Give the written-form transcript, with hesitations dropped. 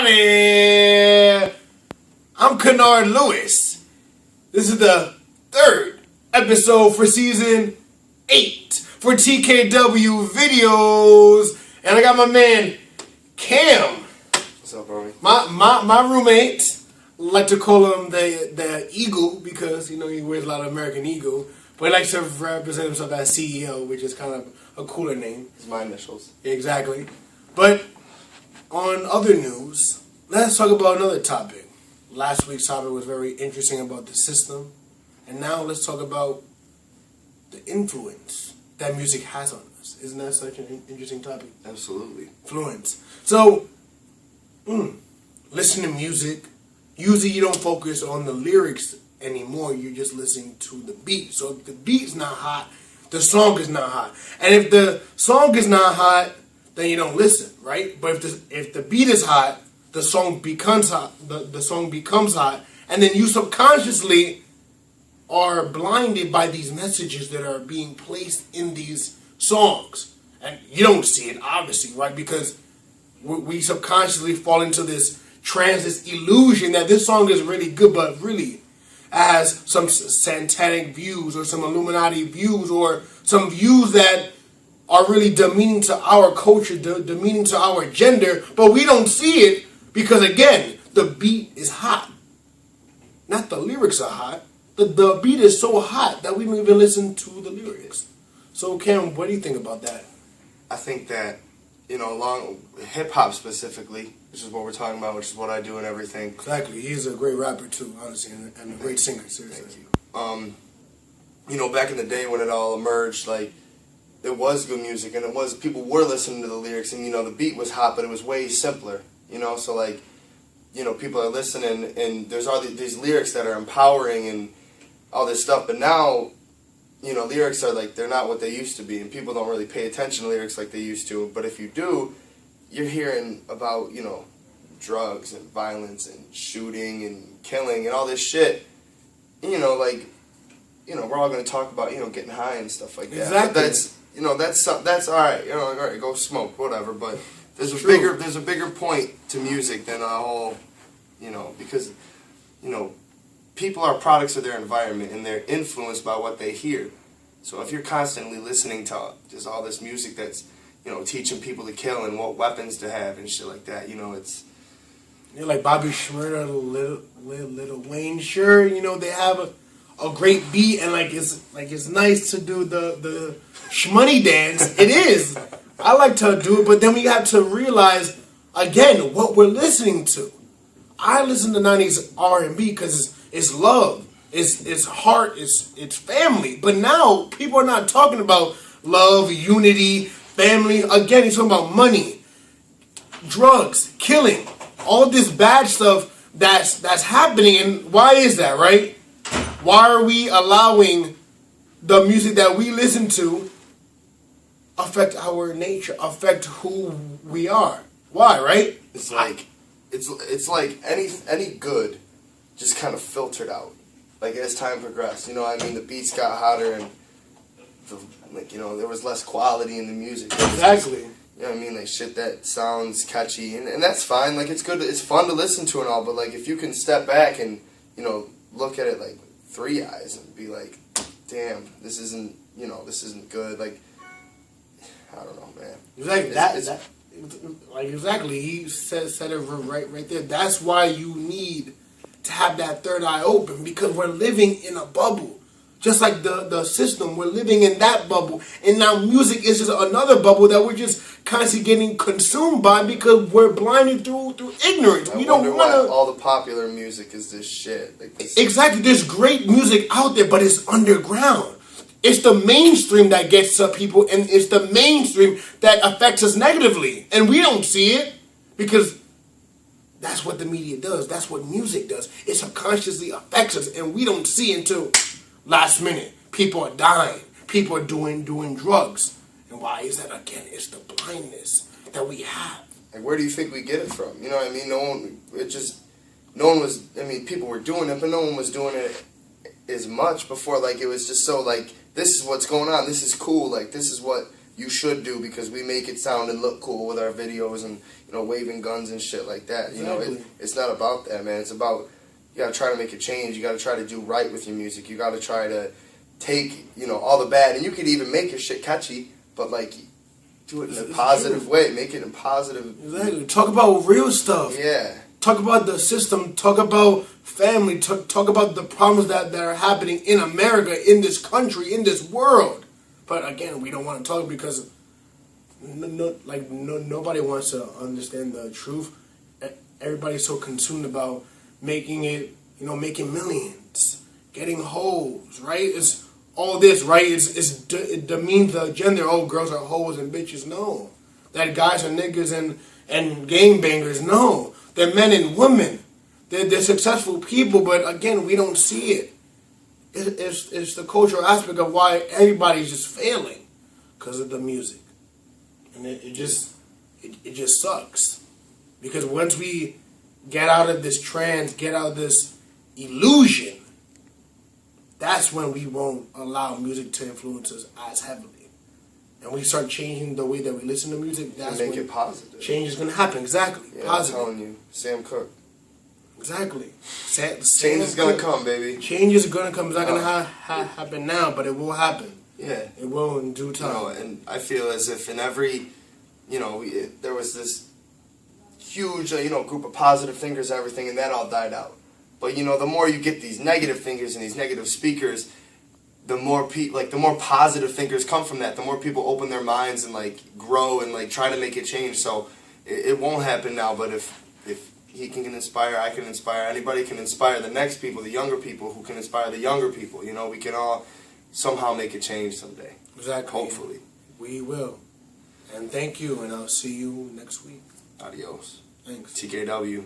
Howdy! I'm Kanard Lewis. This is the third episode for season 8 for TKW videos. And I got my man, Cam. What's up, bro? My roommate, like to call him the Eagle because, you know, he wears a lot of American Eagle. But he likes to represent himself as CEO, which is kind of a cooler name. It's my initials. Exactly. But on other news, let's talk about another topic. Last week's topic was very interesting about the system. And now let's talk about the influence that music has on us. Isn't that such an interesting topic? Absolutely. Influence. So, listen to music. Usually you don't focus on the lyrics anymore. You're just listening to the beat. So if the beat's not hot, the song is not hot. And if the song is not hot, then you don't listen, right? But if the beat is hot, the song becomes hot. The song becomes hot, and then you subconsciously are blinded by these messages that are being placed in these songs, and you don't see it obviously, right? Because we subconsciously fall into this trance, this illusion that this song is really good, but really has some satanic views or some Illuminati views or some views that are really demeaning to our culture, demeaning to our gender, but we don't see it because, again, the beat is hot. Not the lyrics are hot. The beat is so hot that we don't even listen to the lyrics. So, Cam, what do you think about that? I think that, you know, along hip-hop specifically, which is what we're talking about, which is what I do and everything. Exactly. He's a great rapper, too, honestly, and a great singer, seriously. Thank you. You know, back in the day when it all emerged, like, it was good music, and it was, people were listening to the lyrics, and, you know, the beat was hot, but it was way simpler, you know, so, like, you know, people are listening, and there's all these lyrics that are empowering and all this stuff, but now, you know, lyrics are, like, they're not what they used to be, and people don't really pay attention to lyrics like they used to, but if you do, you're hearing about, you know, drugs and violence and shooting and killing and all this shit, and, you know, like, you know, we're all going to talk about, you know, getting high and stuff like that. Exactly. But that's, you know, that's all right. You know, all right, go smoke, whatever. But there's a bigger point to music than a whole, you know, because, you know, people are products of their environment and they're influenced by what they hear. So if you're constantly listening to just all this music that's, you know, teaching people to kill and what weapons to have and shit like that, you know, it's... You know, like Bobby Shmurda, Little Wayne, sure, you know, they have a great beat and it's nice to do the shmoney dance. It is. I like to do it, but then we have to realize again what we're listening to. I listen to 90s R&B because it's love, it's heart, it's family. But now people are not talking about love, unity, family. Again, he's talking about money, drugs, killing, all this bad stuff that's happening. And why is that, right? Why are we allowing the music that we listen to affect our nature, affect who we are? Why, right? It's like it's like any good just kind of filtered out. Like as time progressed, you know what I mean? The beats got hotter and like, you know, there was less quality in the music. Exactly. You know what I mean? Like shit that sounds catchy and that's fine. Like it's good, it's fun to listen to and all, but like if you can step back and, you know, look at it like 3 eyes and be like, damn, this isn't, you know, this isn't good. Like, I don't know, man. Exactly. Exactly. He said it right there. That's why you need to have that third eye open, because we're living in a bubble. Just like the system, we're living in that bubble. And now music is just another bubble that we're just constantly getting consumed by because we're blinded through ignorance. We don't want to. All the popular music is this shit. Like this. Exactly. There's great music out there, but it's underground. It's the mainstream that gets to people, and it's the mainstream that affects us negatively. And we don't see it because that's what the media does. That's what music does. It subconsciously affects us, and we don't see it until last minute. People are dying. People are doing drugs. And why is that? Again, it's the blindness that we have. Like, where do you think we get it from? You know what I mean? No one was, I mean, people were doing it, but no one was doing it as much before. Like, it was just so, like, this is what's going on. This is cool. Like, this is what you should do because we make it sound and look cool with our videos and, you know, waving guns and shit like that. You know, it's not about that, man. It's about, you gotta try to make a change. You gotta try to do right with your music. You gotta try to take, you know, all the bad, and you could even make your shit catchy, but like, do it in a positive way. Make it in positive. Exactly. Talk about real stuff. Yeah. Talk about the system. Talk about family. Talk about the problems that are happening in America, in this country, in this world. But again, we don't want to talk because nobody wants to understand the truth. Everybody's so consumed about making it, you know, making millions, getting hoes, right? It's all this, right? It demeans the gender. Oh, girls are hoes and bitches. No. That guys are niggas and gangbangers. No. They're men and women. They're successful people, but again, we don't see it. It's the cultural aspect of why everybody's just failing because of the music. And it just sucks. Because once we get out of this trance, get out of this illusion, that's when we won't allow music to influence us as heavily. And we start changing the way that we listen to music, that's make when it positive. Change is going to happen. Exactly. Yeah, positive. I'm telling you. Sam Cooke. Exactly. Change is going to come, baby. Change is going to come. It's not going to happen now, but it will happen. Yeah. It will in due time. You know, and I feel as if in every, you know, there was this huge, you know, group of positive thinkers and everything, and that all died out. But, you know, the more you get these negative thinkers and these negative speakers, the more the more positive thinkers come from that. The more people open their minds and like grow and like try to make it change. So it won't happen now. But if he can inspire, I can inspire. Anybody can inspire the next people, the younger people who can inspire the younger people. You know, we can all somehow make a change someday. Exactly. Hopefully. We will. And thank you, and I'll see you next week. Adios. Thanks. TKW.